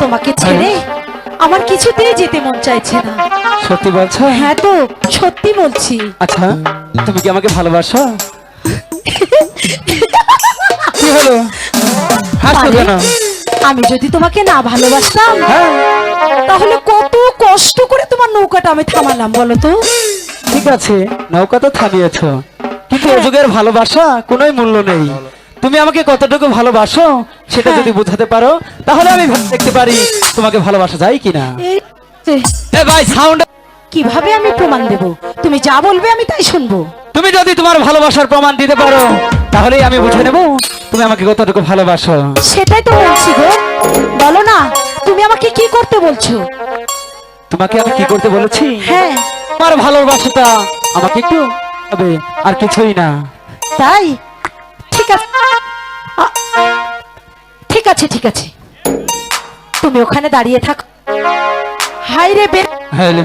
তোমাকে ছেড়ে আমার কিছুতেই যেতে মন চাইছে না। সত্যি বলছো? হ্যাঁ তো সত্যি বলছি। আচ্ছা তুমি কি আমাকে ভালোবাসো? কি হলো, হাসছো আরে, কেন? আমি যদি তোমাকে না ভালোবাসতাম হ্যাঁ তাহলে কত কষ্ট করে তোমার নৌকাটা আমি থামালাম বলো তো। ঠিক আছে, নৌকা তো থামিয়েছো, কিন্তু এ যুগের ভালোবাসা কোনোই মূল্য নেই। তুমি আমাকে কতটুকু ভালোবাসো সেটা যদি বোঝাতে পারো তাহলে আমি ভেবে দেখতে পারি তোমাকে ভালোবাসা যায় কিনা। এই যে, এ ভাই সাউন্ড। কিভাবে আমি প্রমাণ দেব? তুমি যা বলবে আমি তাই শুনবো। তুমি যদি তোমার ভালোবাসার প্রমাণ দিতে পারো তাহলেই আমি বুঝে নেব তুমি আমাকে কতটুকু ভালোবাসো। সেটাই তো বলছি গো, বলো না তুমি আমাকে কি করতে বলছো? তোমাকে আমি কি করতে বলেছি? হ্যাঁ আমার ভালোবাসাটা আমাকে একটু হবে, আর কিছুই না। তাই, ঠিক আছে আ- ঠিক আছে ঠিক আছে, তুমি ওখানে দাঁড়িয়ে থাকো। হাই রে বে, হ্যালো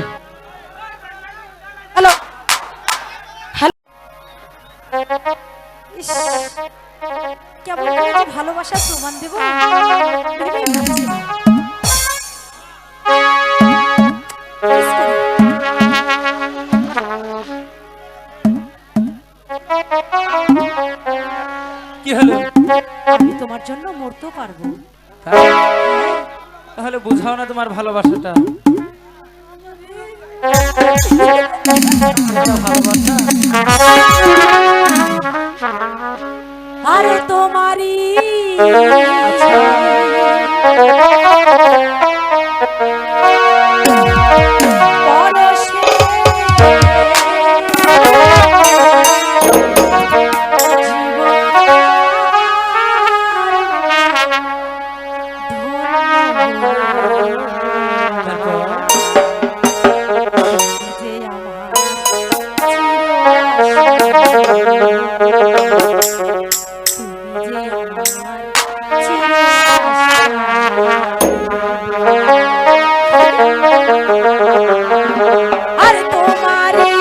হ্যালো হ্যালো। ইস, কেমন করে যে ভালোবাসার প্রমাণ দেবো ভেবেই পাচ্ছি না। মিস করি। কি হলো? আমি তোমার জন্য মরতেও পারবো। তাহলে বুঝাও না তোমার ভালোবাসাটা। আরে তোমারই পরশে যে আর তোমারই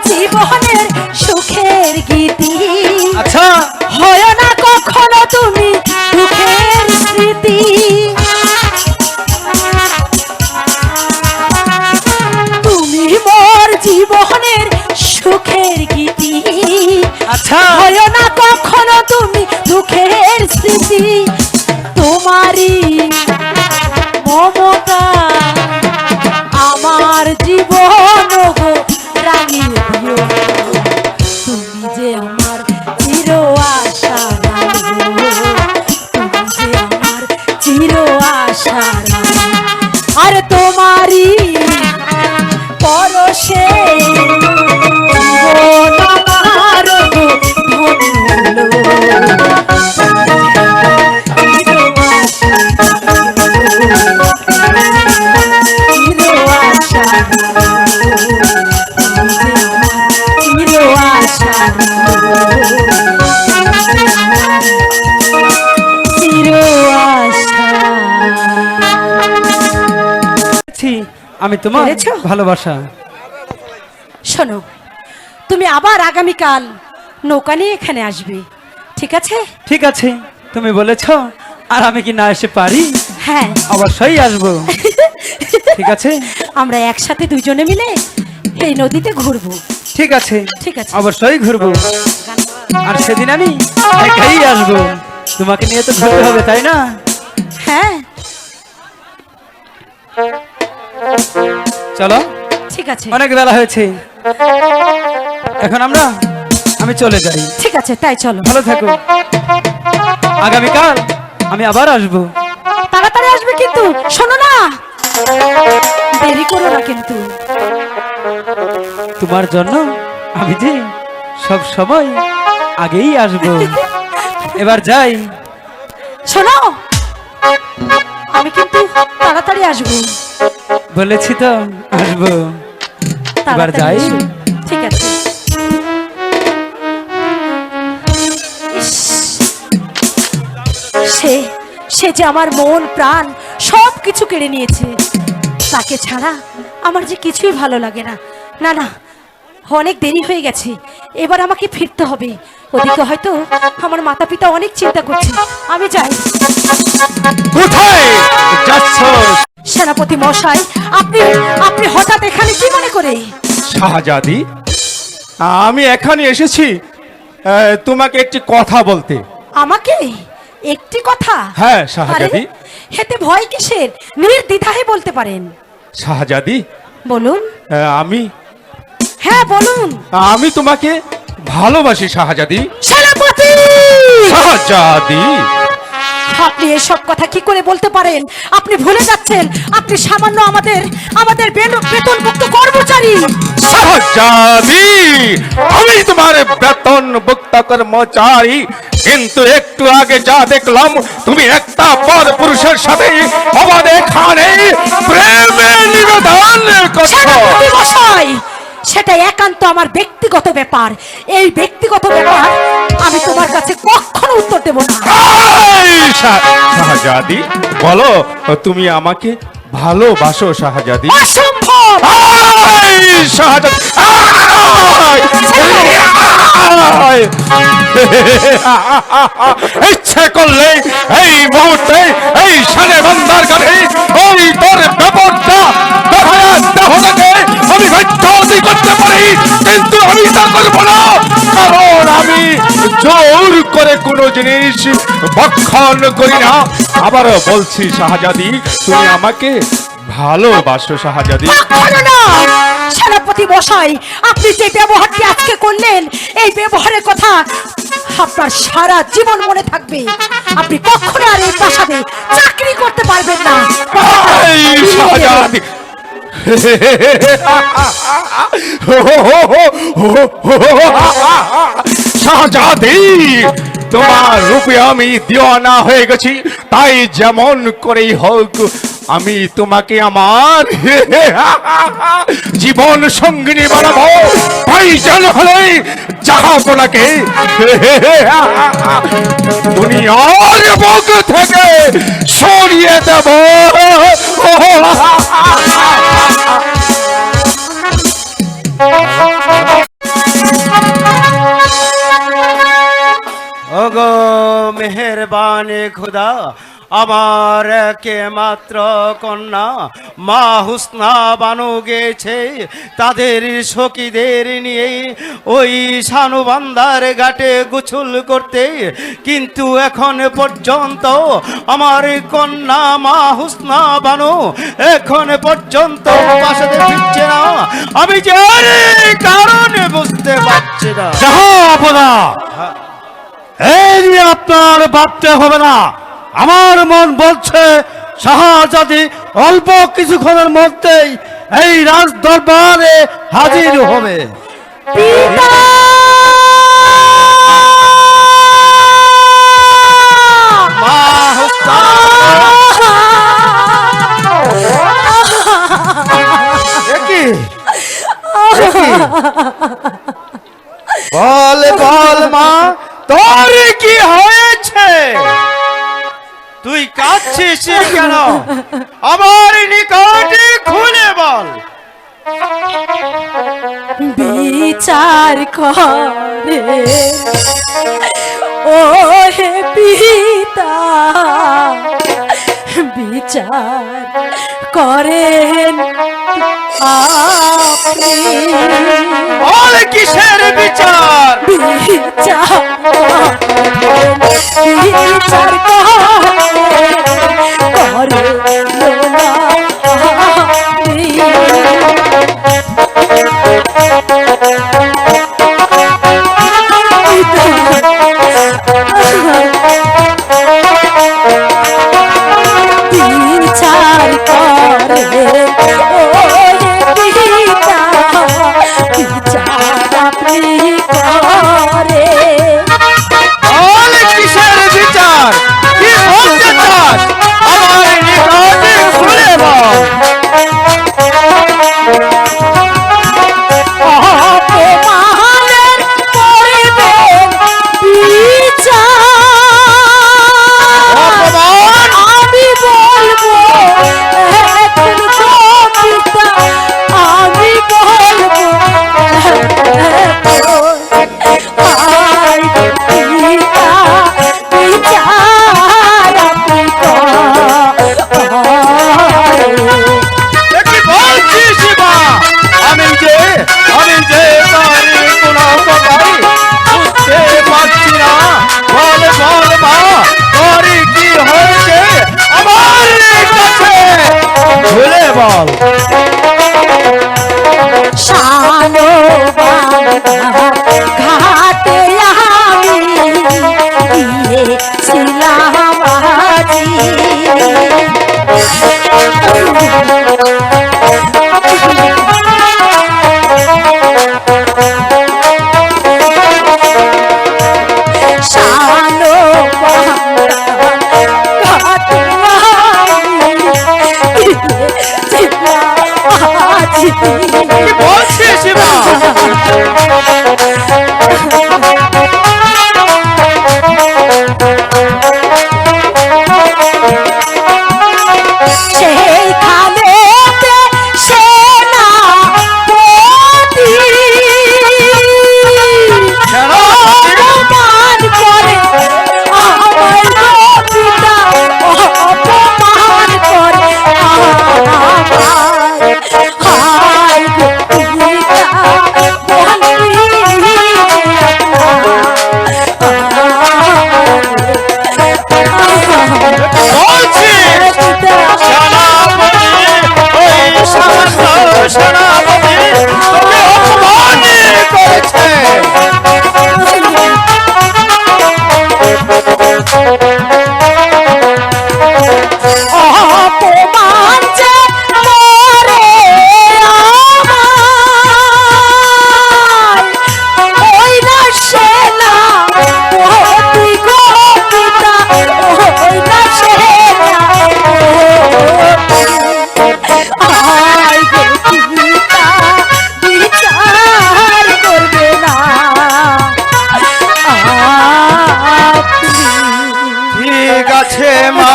জীবনের সুখের গীতি। আচ্ছা হয় না কখনো তুমি দুঃখের স্মৃতি। তুমি মোর জীবনের সুখের গীতি। আচ্ছা হয় না কখনো তুমি দুঃখের স্মৃতি। তোমারই মমতা আমার জীবন গো রাঙিয়ে দিও। তুমি যে আমার চির আশা আমি তোমার পেরেছো? ভালোবাসা। শোনো, তুমি আবার আগামীকাল নৌকা নিয়ে এখানে আসবে, ঠিক আছে? ঠিক আছে, তুমি বলেছো, আর আমি কি না এসে পারি? হ্যাঁ। অবশ্যই আসবো। ঠিক আছে, আমরা একসাথে দুজনে মিলে এই নদীতে ঘুরবো। ঠিক আছে, ঠিক আছে। অবশ্যই ঘুরবো। আর সেদিন আমি একাই আসবো, তোমাকে নিয়ে তো ঘুরতে হবে, তাই না? হ্যাঁ, চলো, ঠিক আছে। অনেক বেলা হয়েছে, এখন আমি চলে যাই। ঠিক আছে, তাই চলো। ভালো থাকো, আগামীকাল আমি আবার আসবো। তাড়াতাড়ি আসবে কিন্তু, শোনো না, দেরি করো না কিন্তু। তোমার জন্য আমি যে সব সময় আগেই আসবো। এবার যাই। শোনো, আমি কিন্তু তাড়াতাড়ি আসবো। বলেছি তো আসবো। এবার তাড়াতাড়ি যাই। এসো। ঠিক আছে। ইস, সে সে যে আমার মন প্রাণ সব কিছু কেড়ে নিয়েছে। তাকে ছাড়া আমার যে কিছুই ভালো লাগে না। না না, অনেক দেরি হয়ে গেছে, এবার আমাকে ফিরতে হবে। ওদিকে হয়তো আমার মাতা পিতা অনেক চিন্তা করছে। আমি যাই। কোথায় যাচ্ছ সেনাপতি মশাই, আপনি আপনি হঠাৎ এখানে কি মনে করে? শাহজাদি? আমি এখানে এসেছি তোমাকে একটি কথা বলতে। আমাকে একটি কথা? হ্যাঁ, শাহজাদি। আরে, এতে ভয় কিসের? নির্দ্বিধায় বলতে পারেন। শাহজাদি, বলুন। আমি হ্যাঁ, বলুন। আমি তোমাকে ভালোবাসি শাহজাদি। সেনাপতি! শাহজাদি, আপনি এসব কথা কি করে বলতে পারেন? আপনি ভুলে যাচ্ছেন আপনি সামান্য আমাদের বেতনভুক্ত কর্মচারী। শাহজাদি, আমি তোমার বেতনভুক্ত কর্মচারী, কিন্তু একটু আগে যা দেখলাম তুমি একটা পর পুরুষের সাথে আমাদের এখানে প্রেমে নিবেদন করছো। সেনাপতি মশাই, সেটা একান্ত আমার ব্যক্তিগত ব্যাপার। এই ব্যক্তিগত ব্যাপার আমি তোমার কাছে কখনো উত্তর দেব না। এই শাহজাদি, বলো তুমি আমাকে ভালোবাসো শাহজাদি? অসম্ভব! এই শাহজাদি, ইচ্ছে করলে এই মুহূর্তে এই সানে বন্দার কাছে ওই তোর ব্যাপারটা আমি ভাগ্যবতী করতে পারি, কিন্তু আমি তা করবো না, কারণ আমি জোর করে কোনো জিনিস ভক্ষণ করি না। আবারও বলছি শাহজাদি, তুমি আমাকে ভালোবাসো শাহজাদি? কখনো না! সেনাপতি মশাই, আপনি যে ব্যবহারটি আজকে করলেন, এই ব্যবহারের কথা আপনার সারা জীবন মনে থাকবে। আপনি কখনো আর এই প্রাসাদে চাকরি করতে পারবেন না। এই শাহজাদি, শাহজাদি, তোমার রূপে আমি দিওয়ানা হয়ে গেছি, তাই যেমন করেই হোক আমি তোমাকে আমার জীবন সঙ্গিনী বানাবো। তাই যেন হলে জাহাপনাকে দুনিয়ার বুক থেকে সরিয়ে দেব। ওগো মেহেরবানে খুদা, আমার একে মাত্র কন্যা মা হুসনা বানু গেছে তাদের সখীদের নিয়ে ওই শানুবান্দার ঘাটে গোসল করতে, কিন্তু এখন পর্যন্ত আমার কন্যা মা হুসনা বানু এখন পর্যন্ত বাসাতে ফিরছে না। আমি যে কারণে বুঝতে পারছি না। জাহাপনা, এই নিয়ে আপনার ভাবতে হবে না। আমার মন বলছে শাহজাদি অল্প কিছুক্ষণের মধ্যেই এই রাজ দরবারে হাজির হবে। পিতা! মা হুসনা, বল বল মা, তোর কি হয়েছে? তুই কাঁদছিস কেন? আমার নিকটে খুলে বল। বিচার করে ও হে পিতা, বিচার করেন আপনি। বল কিসের বিচার? বিচার করেন, বিচার করেন, করেন না আপনি। বিচার করে ও পিতা, বিচার আপনি করে। বল কিসের বিচার? কি বলতে চাস? আমার নিকটে খুলে বল। অপমানের করিবেন বিচার। অপমান? আমি বলবো এখন তো পিতা, আমি বলবো আয় পিতা, বিচার আপনি করেন। এ কি বলছিস মা? আমি যে তার কোনো কথাই বুঝতে পারছি না। বল বল মা, তোর কি হয়েছে আমার কাছে খুলে বল। শানো ঘাটে আমি দিয়েছিলাম আজি। শানো ঘাটে আমি দিয়েছিলাম আজি। কি বলছিস মা? সেইখানেতে সেনাপতি অপমান করে আমার গো পিতা, অপমান করে আমার। হায় গো পিতা, বলছিস সেনাপতি, ওই সামান্য সেনাপতি তোকে অপমান করেছে। অপমান যে করে আমায়, ওই না সেনাপতি গো পিতা, ওই না সেনাপতি। আয় গো পিতা, বিচার করবে না আপনি। ঠিক আছে মা,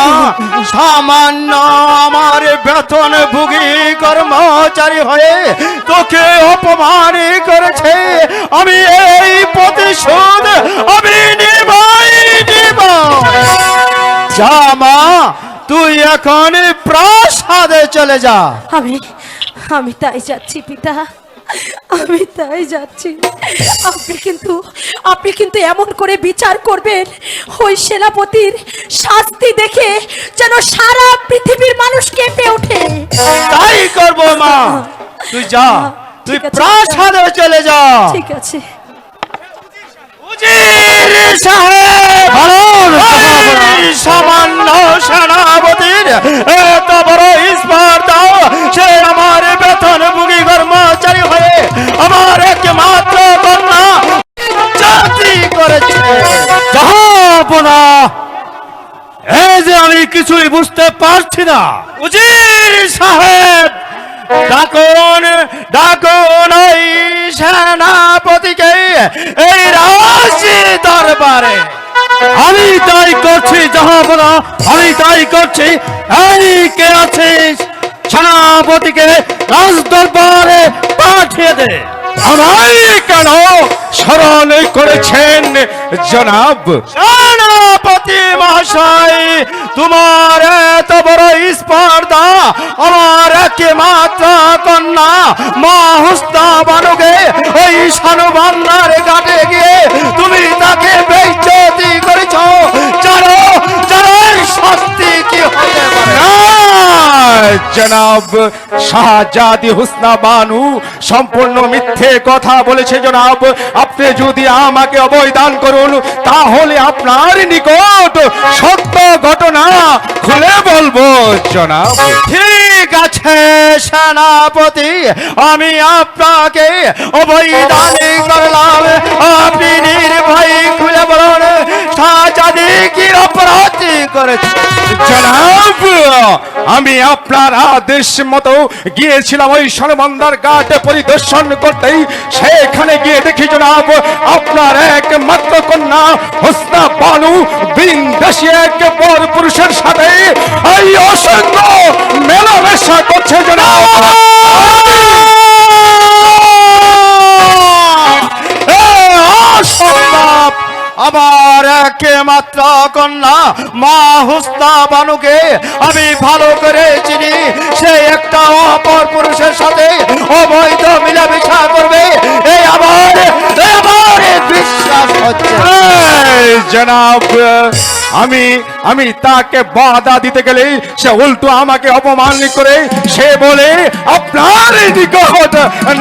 সামান্য আমার বেতন ভুগি কর্মচারী হয়ে তোকে অপমান করেছে, আমি এই প্রতিশোধ আমি নিবই নিব। যা মা, তুই এখন প্রাসাদে চলে যা। আমি আমি তাই যাচ্ছি পিতা, আমি তাই যাচ্ছি। আপনি কিন্তু এমন করে বিচার করবেন ওই সেনাপতির শাস্তি দেখে যেন সারা পৃথিবীর মানুষ কেঁপে ওঠে। তাই করব মা, তুই যা, তুই ঠিক আছে, প্রাসাদে চলে যা। ঠিক আছে। উজির সাহেব, ওই সামান্য সেনাপতির এত বড় স্পর্ধা, সে আমার বেতনভোগী কর্মচারী হয়ে আমার একমাত্র কন্যা জাতি করেছে। জাহাপনা, এই যে আমি কিছুই বুঝতে পারছি না। উজির সাহেব, ডাকুন ডাকুন ওই সেনাপতিকে এই রাজ দরবারে। আমি তাই করছি জাহাপনা, আমি তাই করছি। এই কে আছিস, সেনাপতিকে রাজ দরবারে পাঠিয়ে দে। আমায় কেন স্মরণ করেছেন জনাব? সেনাপতি মহাশয়, তোমার এত বড় স্পর্ধা, আমার একমাত্র কন্যা মা হুসনা বানুকে ওই শানুবান্নার ঘাটে গিয়ে তুমি তাকে বেইজ্জতি করেছ। জানো জানো এর শাস্তি কি হতে পারে? জনাব, শাহজাদি হুসনা বানু সম্পূর্ণ মিথ্যে কথা বলেছে জনাব। আপনি যদি আমাকে অবৈধান করুন তাহলে আপনার নিকট সত্য ঘটনা খুলে বলবো জনাব। ঠিক আছে সেনাপতি, আমি আপনাকে অবৈধানি করলাম। আপনি নির্ভয় খুলে বলুন শাহজাদি কি অপরাধ করেছে? জনাব, আমি আপনার আদেশ মতো গিয়েছিলাম ওই শানুবান্নার ঘাট পরিদর্শন করতেই। সেখানে গিয়ে দেখি জনাব, আপনার একমাত্র কন্যা হুসনা বানু বিন্দাসী এক পর পুরুষের সাথে এই অসংখ্য মেলামেশা করছে জনাব। অসম্ভব! আমার একমাত্র কন্যা মা হুসনা বানুকে আমি ভালো করে চিনি। সে একটা অপর পুরুষের সাথে অবৈধ মিলামেশা করবে, এই আমার বিশ্বাস হচ্ছে না। জনাব, আমি তাকে বাধা দিতে গেলে সে উল্টো আমাকে অপমান করে সে বলে আপনার নিকট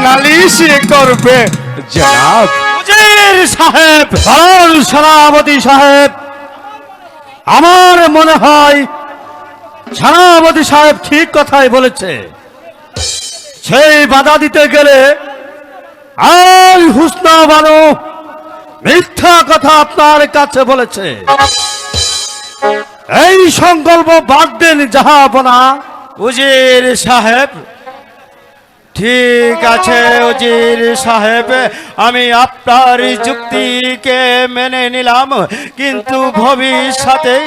নালিশ করবে জনাব। উজির সাহেব, বরং সেনাপতি সাহেব, আমার মনে হয় সেনাপতি সাহেব ঠিক কথাই বলেছে। সেই বাধা দিতে গেলে আর হুসনা বানু মিথ্যা কথা আপনার কাছে বলেছে। এই সংকল্প বাদ দেন জাহাপনা। উজির সাহেব, ঠিক আছে উজির সাহেব, আমি আপনার যুক্তিকে মেনে নিলাম, কিন্তু ভবিষ্যতে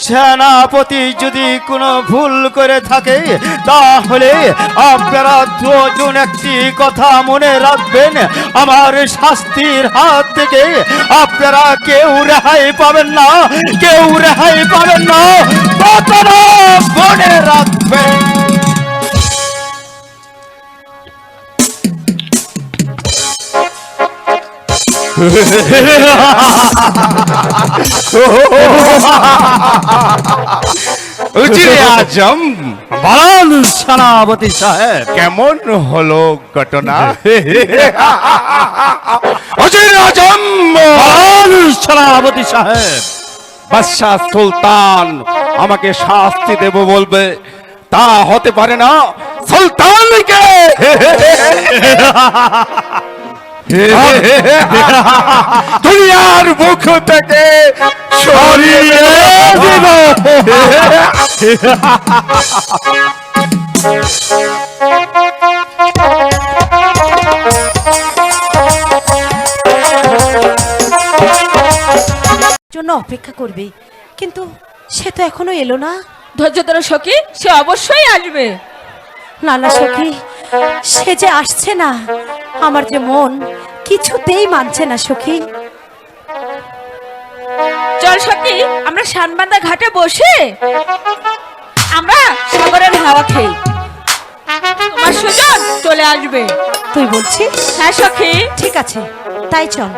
সেনাপতি যদি কোনো ভুল করে থাকে তাহলে আপনারা দুজন একটি কথা মনে রাখবেন, আমার শাস্তির হাত থেকে আপনারা কেউ রেহাই পাবেন না, কেউ রেহাই পাবেন না, কথাটা মনে রাখবেন। উজিরে আজম, বলুন সেনাপতি সাহেব, কেমন হলো ঘটনা? উজিরে আজম, বলুন সেনাপতি সাহেব। বাদশাহ সুলতান আমাকে শাস্তি দেব বলবে, তা হতে পারে না। সুলতানকে দুনিয়ার মুখ থেকে সরিয়ে দিব। জন্য অপেক্ষা করবে, কিন্তু সে তো এখনো এলো না। ধৈর্য ধরো সখী, সে অবশ্যই আসবে। না না সখী, সে যে আসছে না, আমার যে মন কিছুতেই মানছে না সখী। চল সখী, আমরা শানবান্দা ঘাটে বসে আমরা সাগরের হাওয়া খেই, তোমার সুজন চলে আসবে। তুই বলছিস? হ্যাঁ সখী। ঠিক আছে, তাই চল।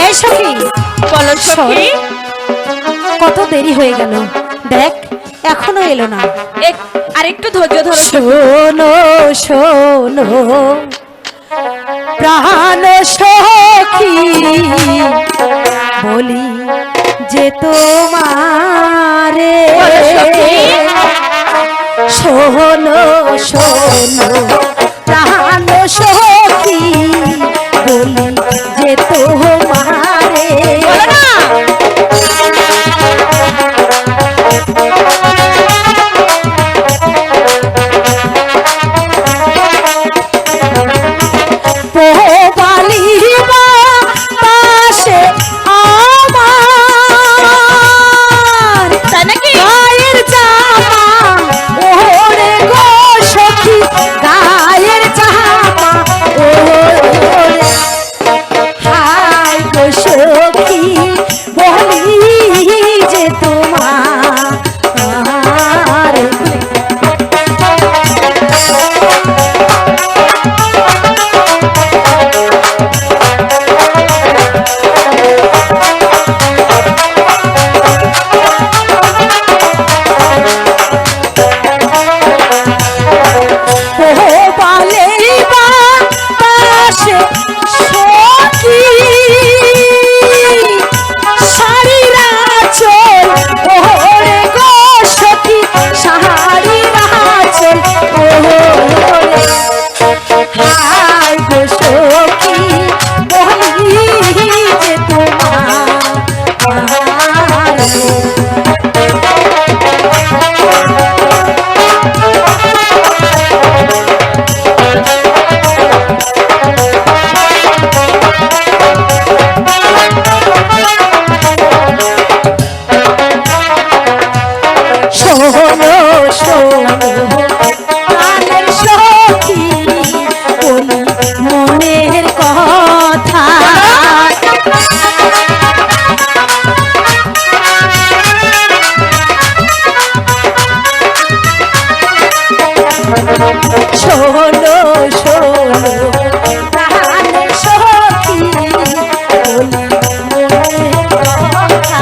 এই সখী, বলো সখী। কত দেরি হয়ে গেল, দেখ এখনো এলো না। আর একটু ধৈর্য ধরো। শোনো শোনো প্রাণ সখী, বলি যে তোমারে বলো সখী। শোনো শোনো প্রাণ সখী বলি যে তোমারে বলো না। পোবালিবা পাশে আমার তাই নাকি? গায়ের জামা ওরে গো সখী গায়ের জামা ওরে হাই গো সখী বলি যে তোমার পোবালিবা পাশে সখী শাড়িরা চল ওরে গো সখী শাড়িরা চল ওরে হাই গো সখী বলি যে তোমার শোনো শোনো প্রাণের সখী বলি মনের কথা শোনো শোনো প্রাণের সখী বলি মনের কথা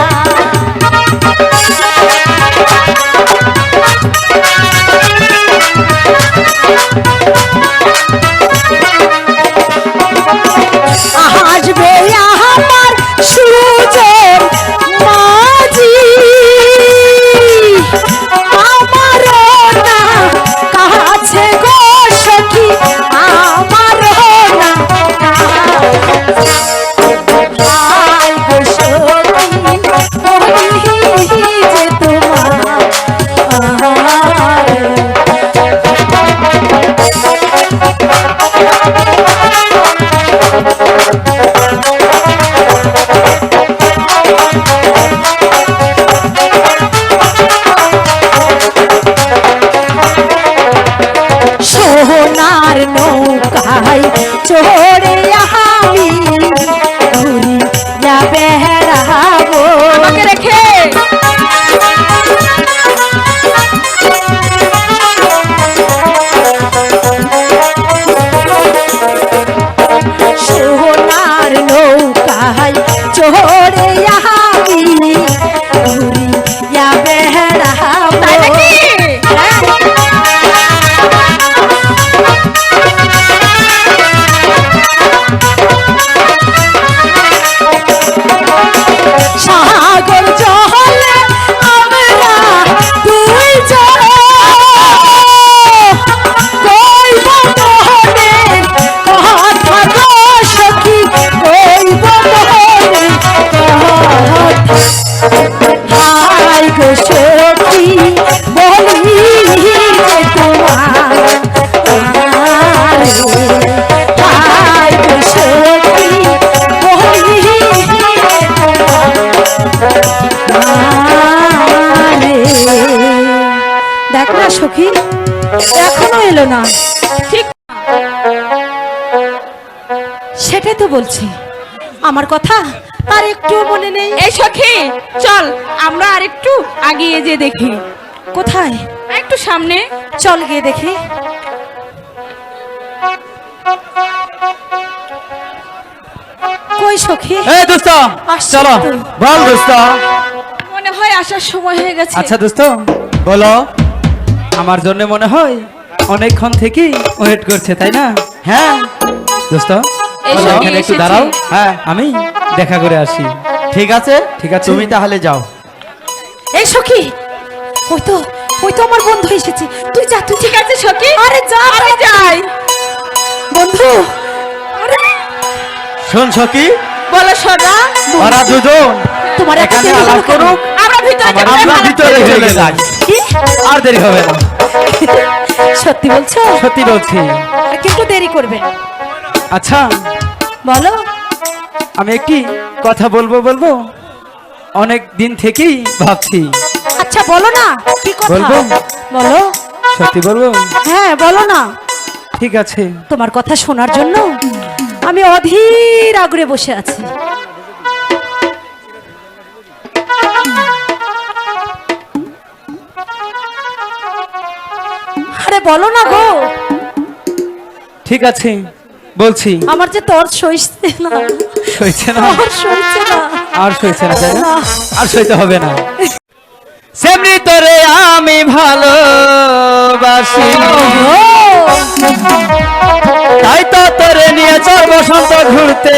আসবে আমার সুজন মাঝি আমার না কাছে গো সখী আমার না হাই গো সখী বলি যে তোমার সোনার নৌকায় চড়ে আমি ঘুরি যাবে বেড়াবো আমাকে রেখে সোনার নৌকায় চড়ে আমি ঘুরি যাবে বেড়াবো তাই নাকি? সাগর জলে আমরা দুই জন কইব মোহনের কথা গো সখী কইব মোহনের কথা হাই গো সখী বলি যে তোমার হাই গো সখী বলি যে দেখ না সখী এখনো এলো না ঠিক। সেটাই তো বলছি আমার কথা আর একটু মনে নেই এই সখী চল আমরা আরেকটু আগিয়ে যে দেখি। কোথায় একটু সামনে চল গিয়ে দেখি কই সখী এই দোস্ত আসছি চলো তো। বল দোস্ত। মনে হয় আসার সময় হয়ে গেছে। আচ্ছা দোস্ত বলো, আমার জন্য মনে হয় অনেকক্ষণ থেকেই ওয়েট করছে তাই না? হ্যাঁ দোস্ত এসো, বলো, কি এখানে একটু এসেছি? দাঁড়াও, হ্যাঁ আমি দেখা করে আসি। ঠিক আছে, ঠিক আছে। তুমি তাহলে যাও। এই সখী, ওই তো আমার বন্ধু এসেছে, তুই যা, তুই ঠিক আছে সখী, আরে যা, আমি যাই। বন্ধু। আরে শোন সখী, বলো সোনা, ওরা দুজন তোমার এত এখানে দেরি হলো আলাপ কেন? করুক, আমরা ভিতরে যাবো। আমরা ভিতরে চলে যাই, কি? আর দেরি হবে না। সত্যি বলছো? সত্যি বলছি। কিন্তু দেরি করবে না। আচ্ছা, বলো। আমি একটি কথা বলবো অনেক দিন থেকেই ভাবছি। আচ্ছা বলো না, কি কথা? বলবো? বলো। সত্যি বলবো? হ্যাঁ বলো না। ঠিক আছে। তোমার কথা শোনার জন্য আমি অধীর আগ্রহে বসে আছি। আরে বলো না গো। ঠিক আছে, বলছি। আমার যে তোর সইছে না, সইছে না? তোর সইছে না। আর সইছে না, তাই না? না। আর সইতে হবে না। সেমনি তোরে আমি ভালোবাসি, ও, তাই তো তোরে নিয়ে চল বসন্ত ঘুরতে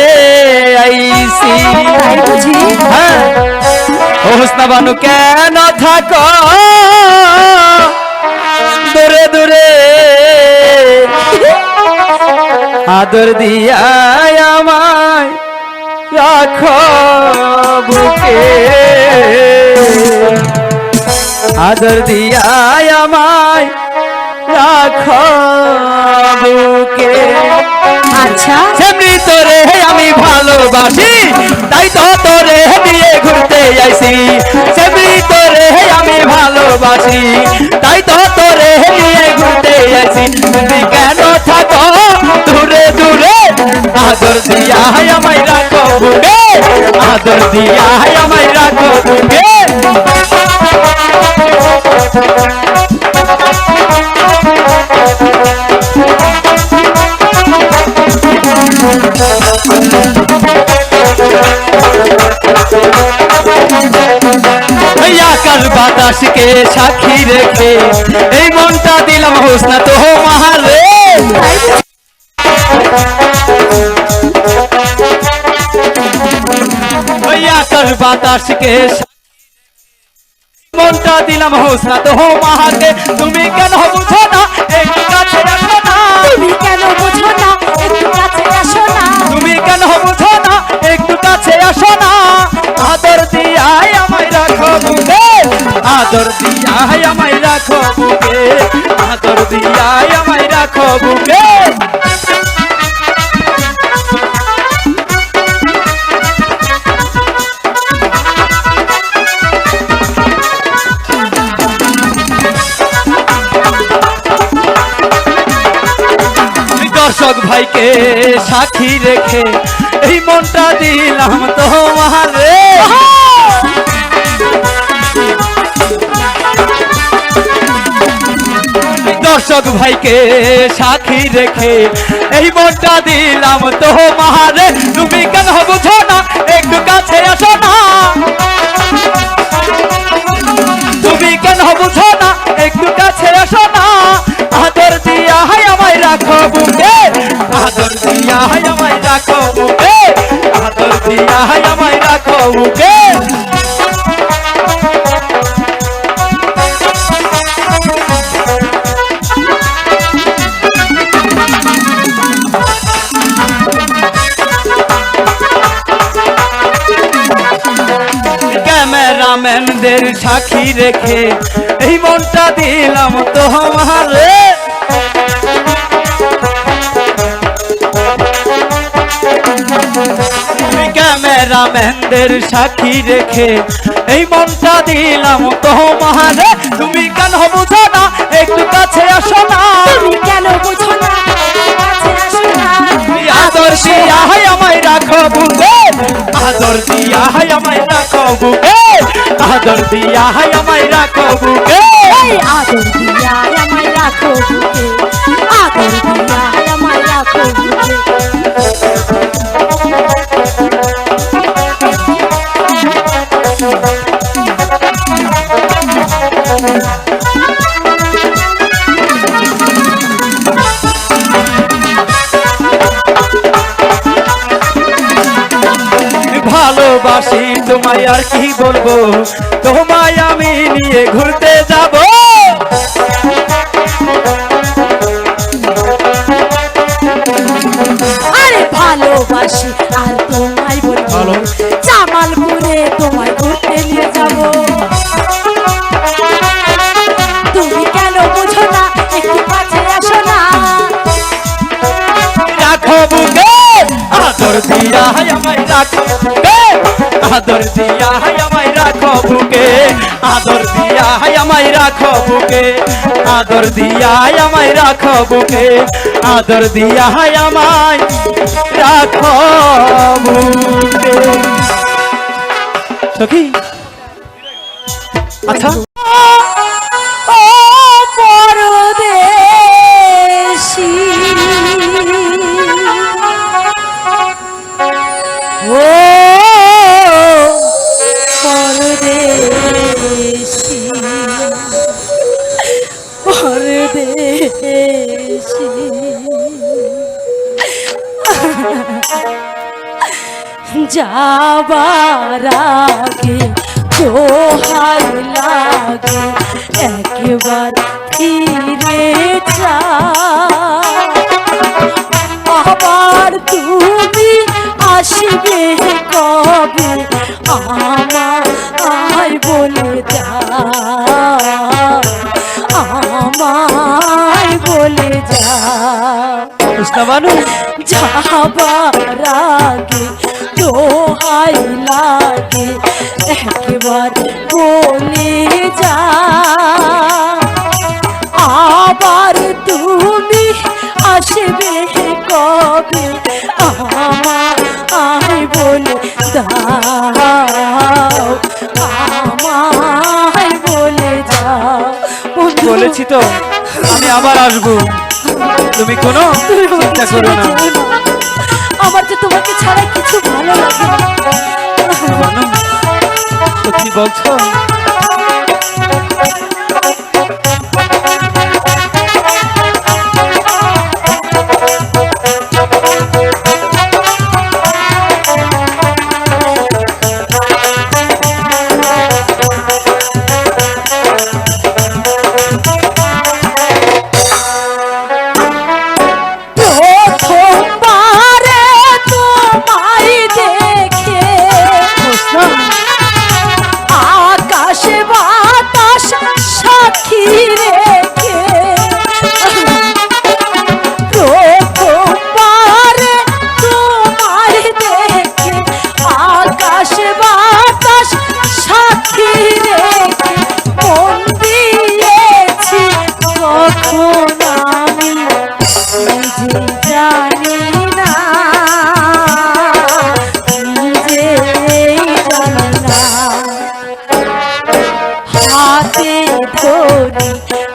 আইছি। তাই বুঝি? হ্যাঁ, ও হোসনা বানু কেন থাকো দূরে দূরে, আদর দিয়া আমায় রাখো বুকে, আদর দিয়া আমায় রাখো বুকে। আচ্ছা সেমনি তোরে আমি ভালোবাসি, তাই তো তোরে নিয়ে ঘুরতে আইছি। সেমনি তোরে আমি ভালোবাসি, তাই তো তোরে নিয়ে ঘুরতে আইছি। তুমি কেন থাকো দূরে দূরে, আদর দিয়া আমায় রাখো বুকে, আদর দিয়া আমায় রাখো বুকে। আকাশ বাতাসকে সাক্ষী রেখে এই মনটা দিলাম হোসনা তো মাহারে। আকাশ বাতাসকে মনটা দিলাম হোসনা তো মাহারে। তুমি কেন বুঝো না, একটু কাছে আসো না। তুমি কেন বোঝো না, একটু কাছে আসো না। তুমি কেন বুঝো না, একটু কাছে আসো না। আদর দিয়া আমায় রাখো বুকে, আদর দিয়া আমায় রাখো বুকে, আদর দিয়া আমায় রাখো বুকে। দর্শক ভাইকে সাক্ষী রেখে এই মনটা দিলাম তোমারে। দর্শক ভাইকে সাক্ষী রেখে এই মনটা দিলাম তোমারে। তুমি কেন বুঝো না, একটু কাছে আসো না। তুমি কেন বুঝো না, একটু কাছে আসো না। আদর দিয়া আমায় রাখো বুকে, আদর দিয়া আমায় রাখো বুকে, আদর দিয়া আমায় রাখো বুকে। ক্যামেরাম্যানদের সাক্ষী রেখে এই মনটা দিলাম তোমারে। ক্যামেরাম্যানদের সাক্ষী রেখে এই মনটা দিলাম তোমারে। তুমি কেন বুঝো না, একটু কাছে আসো না। তুমি কেন বোঝো না, একটু কাছে আসো না। আদর দিয়া আমায় রাখো বুকে, আদর দিয়া আমায় রাখো বুকে, আদর দিয়া আমায় রাখো বুকে। এই আদর দিয়া আমায় রাখো বুকে, আদর দিয়া আমায় রাখো বুকে। ভালোবাসি তোমায় আর কি বলবো, তোমায় আমি নিয়ে ঘুরতে যাব। আরে ভালোবাসি আর তোমায় বলবো, জামালপুরে তোমায় ঘুরতে নিয়ে যাব। তুমি কেন বুঝো না, একটু কাছে আসো না। রাখো বুকে আদর দিয়া আমায় রাখো বুকে, আদর দিয়া আমায় রাখো বুকে, আদর দিয়া আমায় রাখো বুকে, আদর দিয়া আমায় রাখো বুকে, আদর দিয়া আমায় রাখো বুকে। সখী আচ্ছা ও পরদেশী, ও পরদেশী, পরদেশী, যাবার আগে দোহাই লাগে একবার ফিরে যা। আবার তুমি আসবে কবে, আমায় বলে যাও, আমায় বলে যাও। কৃষ্ণবানু যাবার আগে দোহাই লাগে একবার বলে যা। আবার তুমি আসবে কবে, আমায় বলে দাও, আমায় বলে যাও। বন্ধু, বলেছি তো আমি আবার আসবো, তুমি কোনো তুমি আমাকে চিন্তা ছেড়ে করো না। যেও না। আমার যে তোমাকে ছাড়া কিছু ভালো লাগে না। বানু, সত্যি বলছো? প্রথমবারে তোমায় দেখে আকাশ বাতাস সাক্ষী রেখে, প্রথমবারে তোমায় দেখে আকাশ বাতাস সাক্ষী রেখে মন দিয়েছি কখন আমি নিজে জানি না, নিজেই জানি না। হাতে ধরি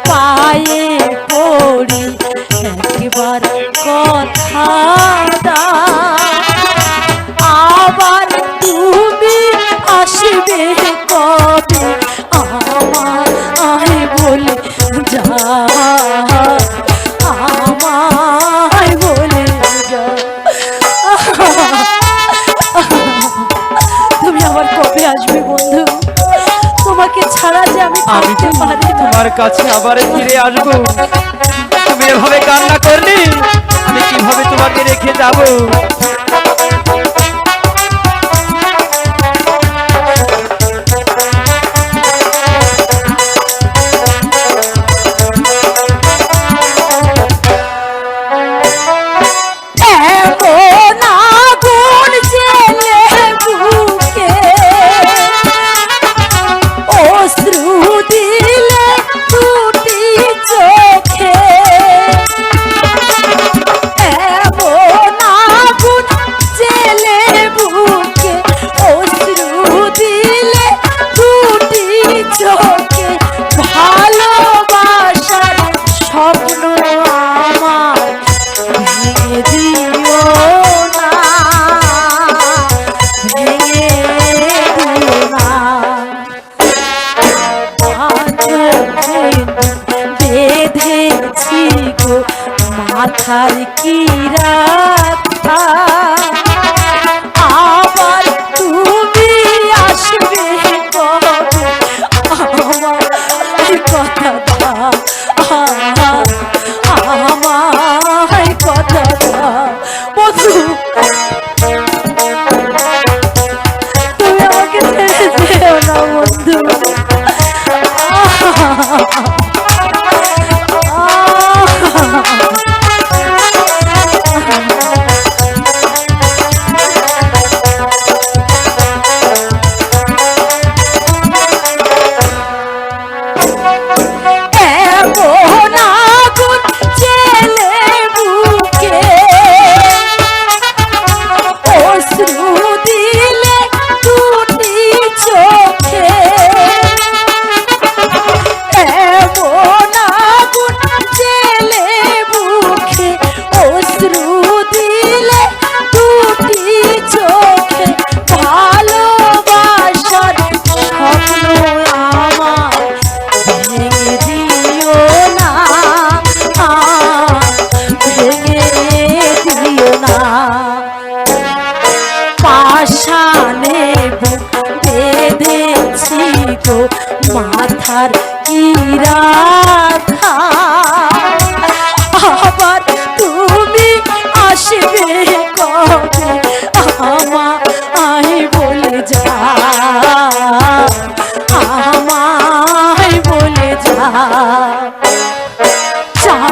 পায়ে পড়ি একবার কথা দাও, আবার তুমি আসবে কবে, আমায় বলে যাও, আমায় বলে যাও। তুমি আবার কবে আসবে বন্ধু? তোমাকে ছাড়া যে আমি আমি থাকতে পারি না। তোমার কাছে আবার ফিরে আসবো। তুমি এভাবে কান্না করলি আমি কিভাবে তোমাকে রেখে যাবো? এমন আগুন জ্বেলে বুকে, অশ্রু দিলে দুটি চোখে, এমন আগুন জ্বেলে বুকে, অশ্রু দিলে দুটি চোখে, ভালোবাসার স্বপ্ন আমার ভেঙে দিও না, ভেঙে দিও না। বেঁধেছি গো মাথার কিরাতা, আবার তুমি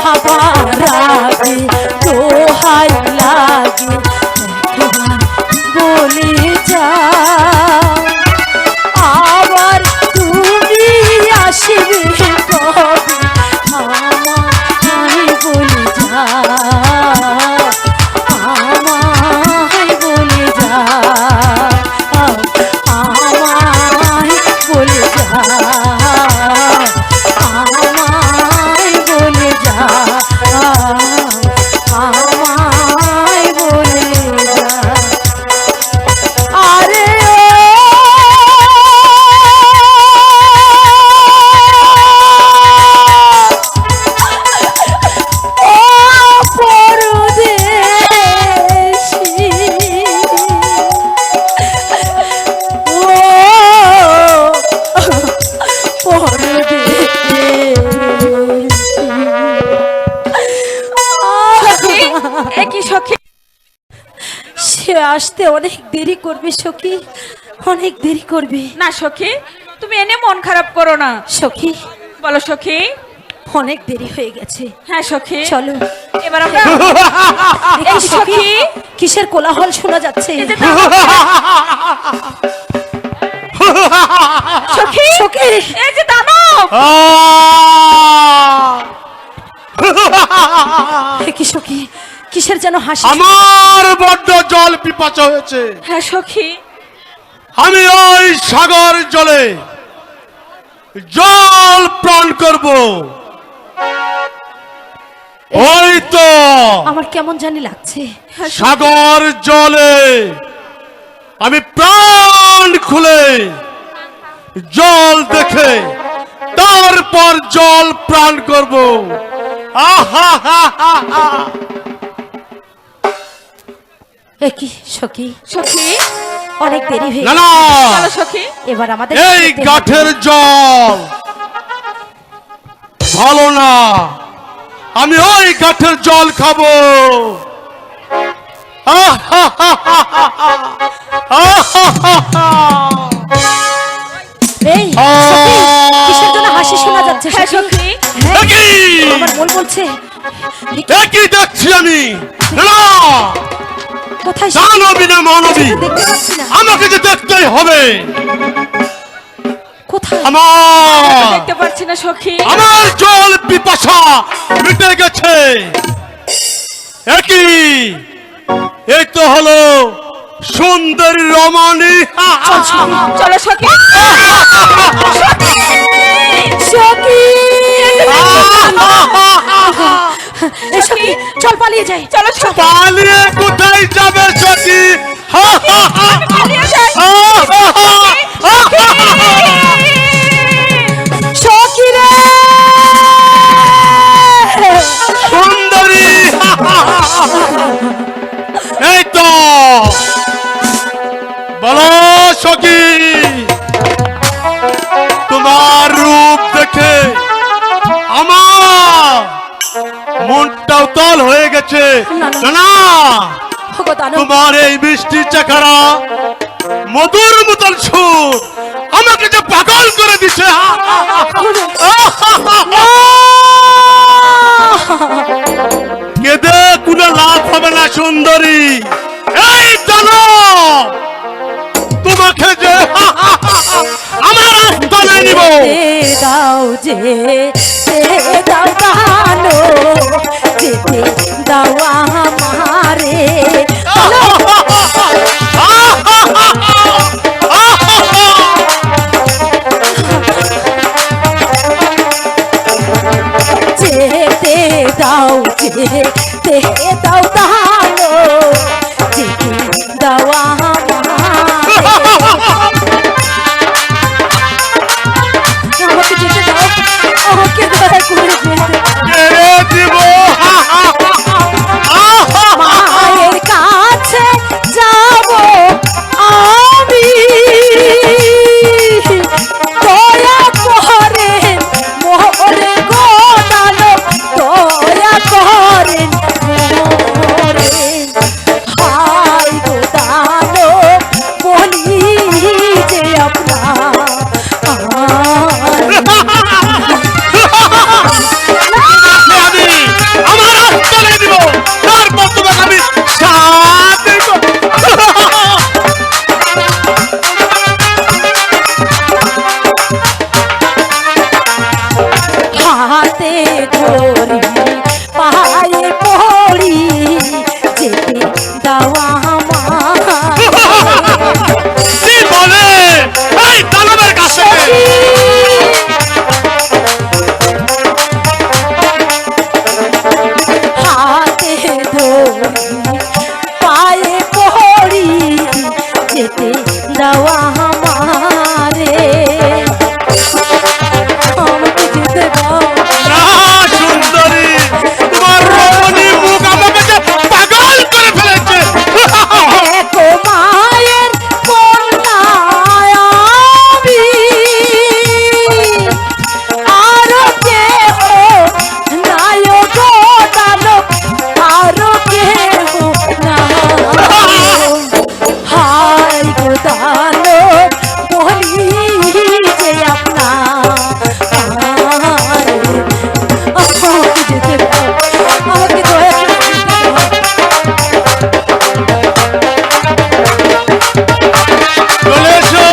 যাবার আগে দোহাই লাগে একবার বলে যা আবার তুমি আসবে কবে আমায় বলে যা আমায় বলে যা আমায় বলে যা আমায় বলে যা আমায় বলে যা আরে ও পরদেশী ও সখী, এ কি সখী? সে আসতে অনেক দেরি করবে সখী, অনেক দেরি করবে। না সখী, তুমি এনে মন খারাপ করো না। সখী বলো সখী। অনেক দেরি হয়ে গেছে, হ্যাঁ সখী, চলো। এবার আমরা এই সখী। সখী কিসের কোলাহল শোনা যাচ্ছে? এই যে দানব- সখী, সখী এই যে দানব। এ কি সখী, কিসের যেন হাসি? আমার বড্ড জল পিপাসা হয়েছে। হ্যাঁ সখী, আমি ওই সাগর জলে জল পান করব। ওই তো আমার কেমন জানি লাগছে। সাগর জলে আমি প্রাণ খুলে জল দেখে তারপর জল প্রাণ করব। আহা হা হা হা। এ কি সখী, সখী, অনেক দেরি হয়ে না গেছে। না, চলো সখী। এবার আমাদের এই যেতে হবে। গাঠের জল ভালো না, আমি ওই গাঠের জল খাবো। আহা হা হা হা হা। আহা হা হা। এই সখী, কিসের জন্য হাসি শোনা যাচ্ছে? হ্যাঁ সখী সখী, হ্যাঁ, একই আমার মন বলছে একই দেখছি আমি। না না, কোথায় সে? দানবী না মানবী, দেখতে পাচ্ছি না। আমাকে যে দেখতেই হবে। কোথায়? আমার দেখতে পাচ্ছি না সখী। আমার জল পিপাসা মিটে গেছে। একই এই তো হলো সুন্দরী রমণী। চলো সখী। সখী এই সখী, চল পালিয়ে যাই। চলো সখী, পালিয়ে কোথায় যাবে সখী? পালিয়ে যাই। সখী রে সুন্দরী, এই তো বলো সখী, তোমার রূপ দেখে আমার মনটা উতল হয়ে গেছে। না না, ওগো দানব, তোমার এই বৃষ্টির চাকারা মধুর মতন সুর আমাকে যে পাগল করে দিছে। কেঁদে কোনো লাভ হবে না সুন্দরী। এই জানো তোমাকে যে আমার আস্তানে নিব। দে দাও যে দে দাও দানো যেতে দাও আমারে। যেতে দাও যেতে দাও দানো যেতে দাও আমারে। আমাকে যেতে দাও, আমাকে দয়া করে যেতে দাও। ছেড়ে দিব। মায়ের কাছে যাব আমি, দয়া করেন মোরে গো দানব, দয়া করেন মোরে। হাই গো দানব বলি যে আপনার ধরি পায়ে পড়ি যেতে দাওয়া আমার কি বলে এই দানবের কাছে হাতে ধরি পায়ে পড়ি যেতে দাওয়া আমারে আমাকে যেতে দাও না সুন্দরী তোমার রমণী মুখ আমাকে যে পাগল করে ফেলেছে গো মায়ের কন্যায় আমি আরো কেহ নাই গো দানব আরো কেহ নাই হাই গো দানব বলি যে আমাকে যেতে দাও আমাকে দয়া করে যেতে দাও চলে এসো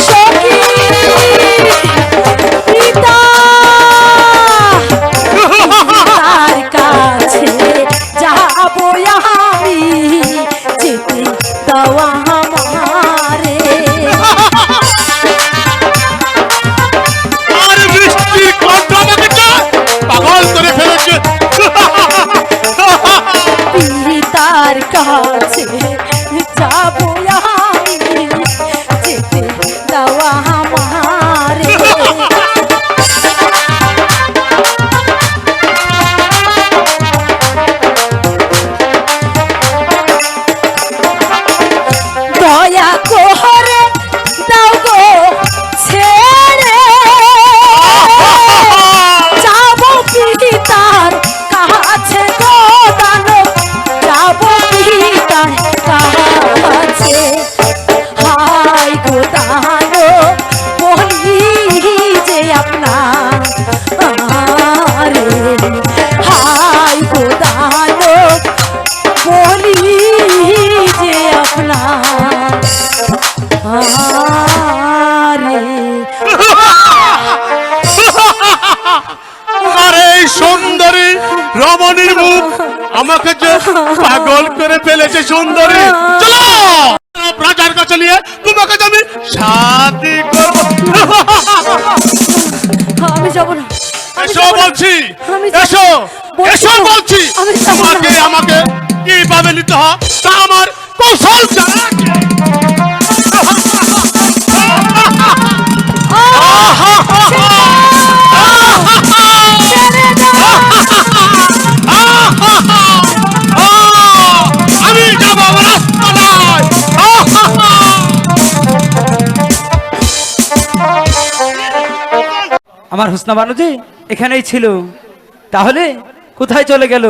সখী পিতা তার কাছে যাবো আমি যেতে দাও আমারে আর বৃষ্টির কণ্ঠ আমাকে যে পাগল করে ফেলেছে পিতার কাছে যাবো আমি যেতে দাও আমারে দয়া করে দাও গো ছেড়ে যাব পিতার কাছে গো দানব যাব পিতার কাছে হাই গো দানব বলি যে আপনারে হাই গো দানব বলি যে আপনারে আর এই সুন্দরী রমণীর মুখ আমাকে যে পাগল করে ফেলেছে সুন্দরী চলো রাজার কাছে নিয়ে তোমাকে যে আমি শাদি করব আমি যাব না আমি এসো যাব না। বলছি আমি যাব এসো না। বলছি এসো তো, বলছি আমি যাব না। তোমাকে আমাকে কিভাবে নিতে হয় তা আমার কৌশল জানা আছে। ছেড়ে দাও। আমি যাব আমার রাস্তায় আমার হুসনা বানুজি এখানেই ছিল, তাহলে কোথায় চলে গেল?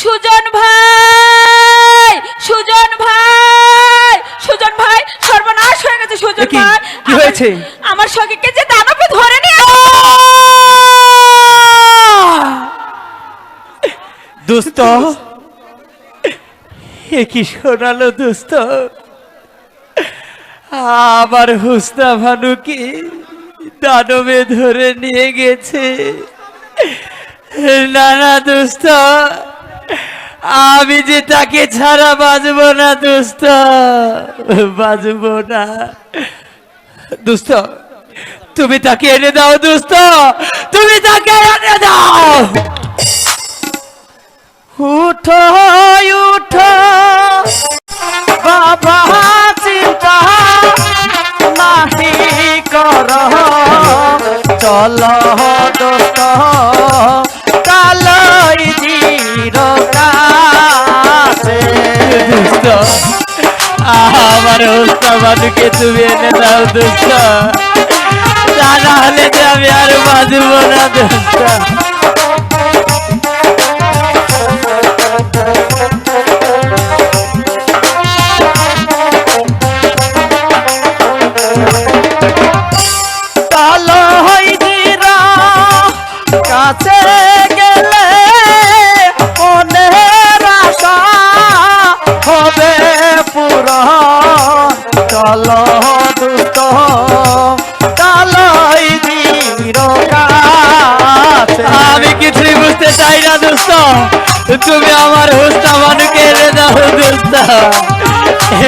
সুজন ভাই সুজন ভাই সুজন ভাই সর্বনাশ হয়ে গেছে সুজন এ কি? ভাই কি হয়েছে? আমার সখীকে যে দানবে ধরে নিয়ে দোস্ত, এ কি শোনালো দোস্ত? আমার হুসনা ভানুকে দানবে ধরে নিয়ে গেছে। না না দোস্ত, আমি যে তাকে ছাড়া বাঁচব না দোস্ত, বাঁচব না দোস্ত। তুমি তাকে এনে দাও দোস্ত, তুমি তাকে এনে দাও। উঠো উঠো বাবা, চিন্তা নাহি কর, চল দোস্ত কালই জির কাছে। দোস্ত, আমার ওস্তাবাদকে তুমি এনে দাও দোস্ত, তা নাহলে যে আমি আর বাঁচব না দোস্ত। কাছে গেলে মনের আশা হবে পুরা, চল দুত কালই বীর তুমি আমার হুস্তা মানুকে এনে দাও দোস্ত,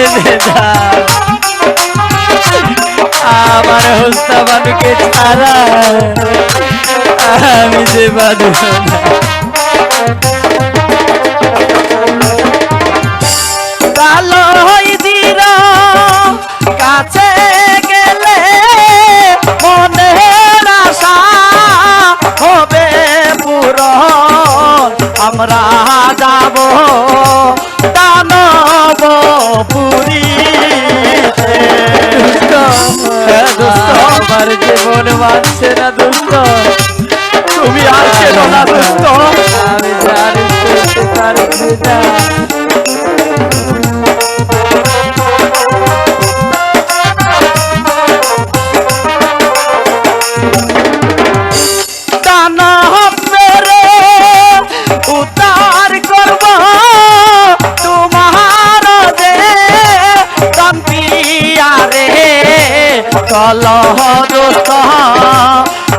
এনে দাও। আমার হুস্তা মানুকে ছাড়া আমি যে বাঁধব না। কালো হইদিরা কাছে গেলে মনের আশা হবে পূরণ। আমরা যাব দানব পুরী। আমার জীবন মানছে না দোস্ত, তুমি আর কেন না দোস্ত, আমি জানি করতে পারছি না। দানব মেরে উদ্ধার করব তোমার যে কান্তিয়ারে। চলো দোস্ত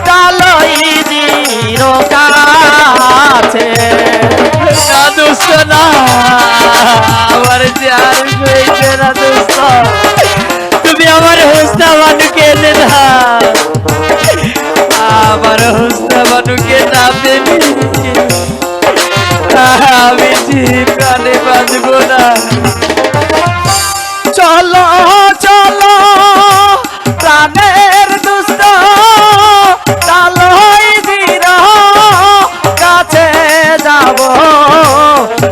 কালই দির কাছে। না দোস্ত না, আমার জান হয়েছে না দোস্ত, তুমি আমার হুস্তা মানুকে এনে দাও। আমার হুস্তা মানুকে না পেলে আমি জীবনে বাঁচব না। চলো চলো প্রাণের দুষ্ট কালই দির কাছে যাব।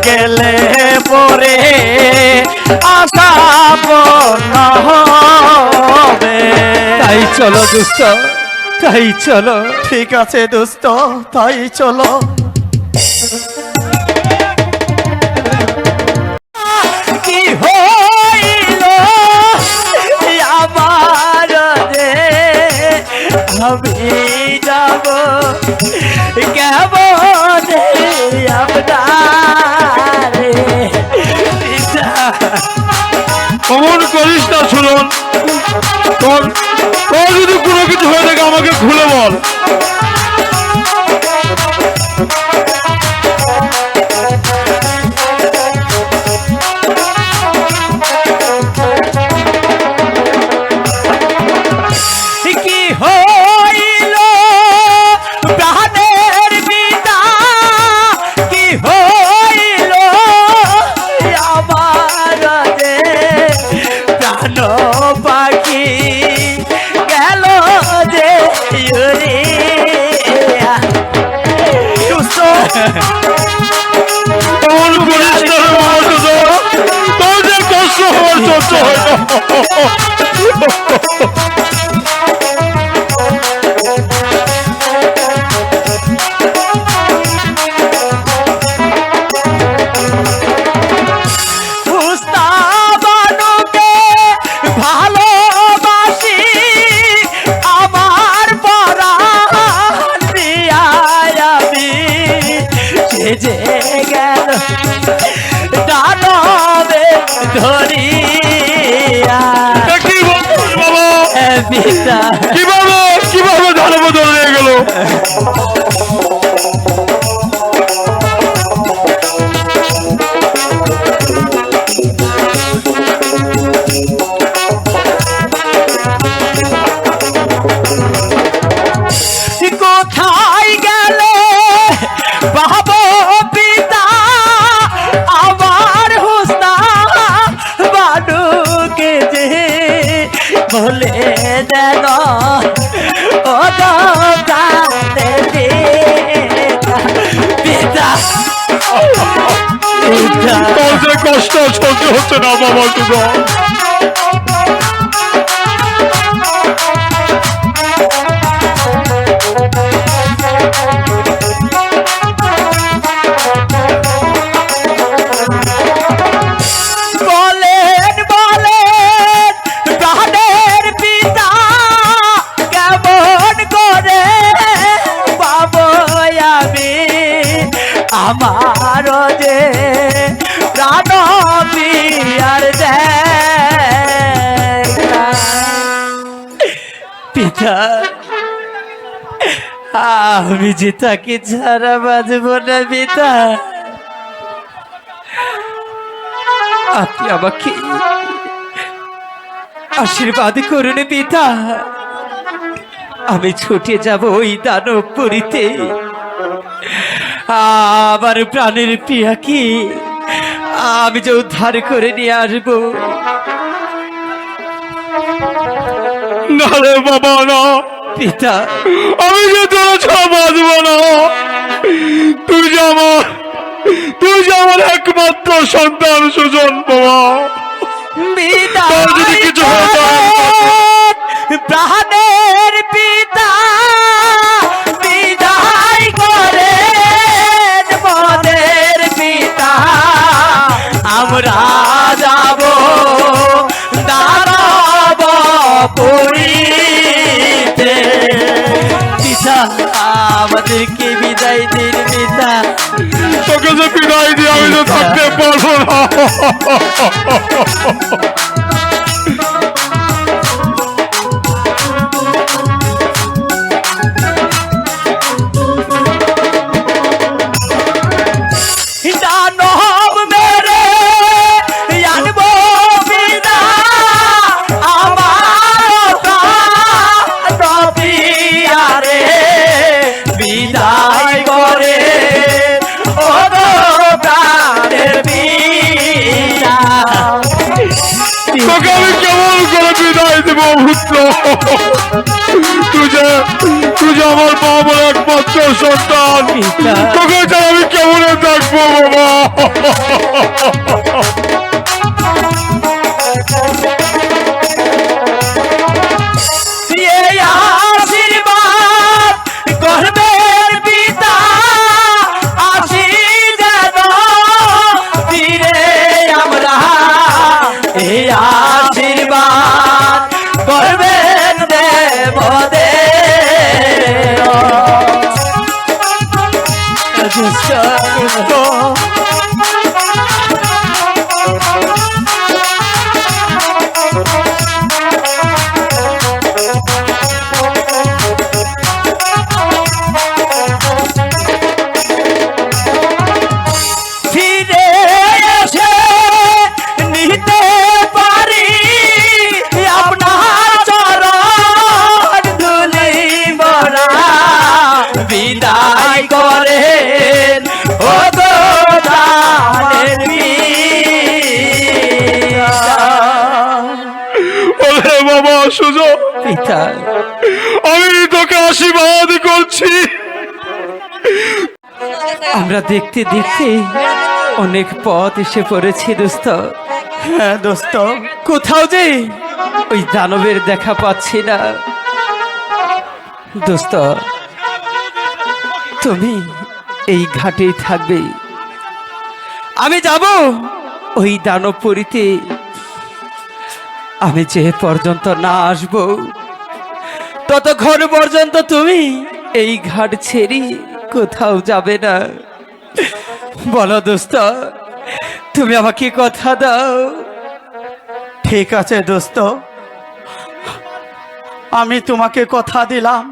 গেলে পরে আশা পূর্ণ হবে। তাই চলো দোস্ত, তাই চলো। ঠিক আছে দোস্ত, তাই চলো। কি হইল আমার রে, আমি যাব কেমনে আপনারে। অমন করিস না শুনুন, তোর তোর যদি কোনো কিছু হয়ে থাকে আমাকে খুলে বল। কি হইল প্রাণের পিতা, কি হইল আমার যে প্রাণ পাখি গেল যে উড়িয়া। দুষ্ট অমন করিস না রে বাবা, তোর যে কষ্ট হওয়ার সহ্য হয় না। উস্তাবানুকে ভালোবাসি আমার পরাণ দিয়া আমি। সে যে গেল দানবে ধরিয়া। কি বলছিস বাবা? পিতা কিভাবে কিভাবে ধারে বদল হয়ে গেল? কোথায় গেলে বাবু পিতা আমার হুস্তা বানুকে যে বলে দেন ও দোকানে পিতা। তোর যে কষ্ট সহ্য হচ্ছে না বাবা তোরা। বলেন বলেন প্রাণের পিতা কেমন করে পাবো আমি আমার যে প্রাণ পিয়ার দেখা। পিতা আমি যে তাকে ছাড়া বাঁচব না পিতা। আপনি আমাকে আশীর্বাদ করুন পিতা। আমি ছুটে যাব ওই দানবপুরীতে, আমার প্রাণের প্রিয়াকে আমি যে উদ্ধার করে নিয়ে আসবো। না রে বাবা না, পিতা, আমি যে তোরা ছাড়া বাঁচবো না। তুই যে আমার একমাত্র সন্তান সুজন বাবা। তোর যদি কিছু হয়ে যায়, প্রাণের পিতা বিদায় করে মনের পিতা, আমরা যাব দানবপুরীতে। পিতা, আমাদেরকে বিদায় দিন পিতা। তোকে যে বিদায় দিয়ে আমি তো থাকতে পারবো না। দানব মেরে আনবো বিনা আমার প্রিয়ারে বিদায় করে ও গো প্রাণের পিতা। তোকে আমি কেমন করে বিদায় দেবো পুত্র? তুই যে আমার বাবার একমাত্র সন্তান, তোকে ছাড়া আমি কেমন থাকবো বাবা? এই আশীর্বাদ করবেন পিতা, আসি যেন ফিরে আমরা। এই আশীর্বাদ করবেন ফিরে এসে নিতে পারি আপনার চরণ ধুলি বড়া। বিদায় করেন ও গো প্রাণের ওরে বাবা সুজন, পিতা। আমি তোকে আশীর্বাদ করছি। আমরা দেখতে দেখতে অনেক পথ এসে পড়েছি দোস্ত। হ্যাঁ দোস্ত, কোথাও যে ওই দানবের দেখা পাচ্ছি না। দোস্ত, তুমি এই ঘাটেই থাকবে, আমি যাব ওই দানবপুরীতে। আমি যে পর্যন্ত না আসব ততক্ষণ পর্যন্ত তুমি এই ঘাট ছেড়ে কোথাও যাবে না। বলো দোস্ত, তুমি আমাকে কথা দাও। ঠিক আছে দোস্ত, আমি তোমাকে কথা দিলাম,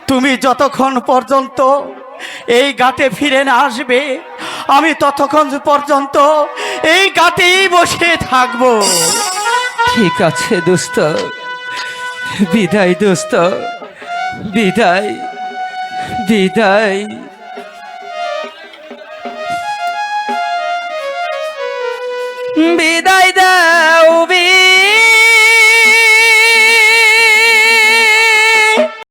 তুমি যতক্ষণ পর্যন্ত এই ঘাটে ফিরে না আসবে আমি ততক্ষণ পর্যন্ত এই ঘাটেই বসে থাকবো। ঠিক আছে দোস্ত, বিদায় দোস্ত, বিদায় বিদায়। বিদায় দাও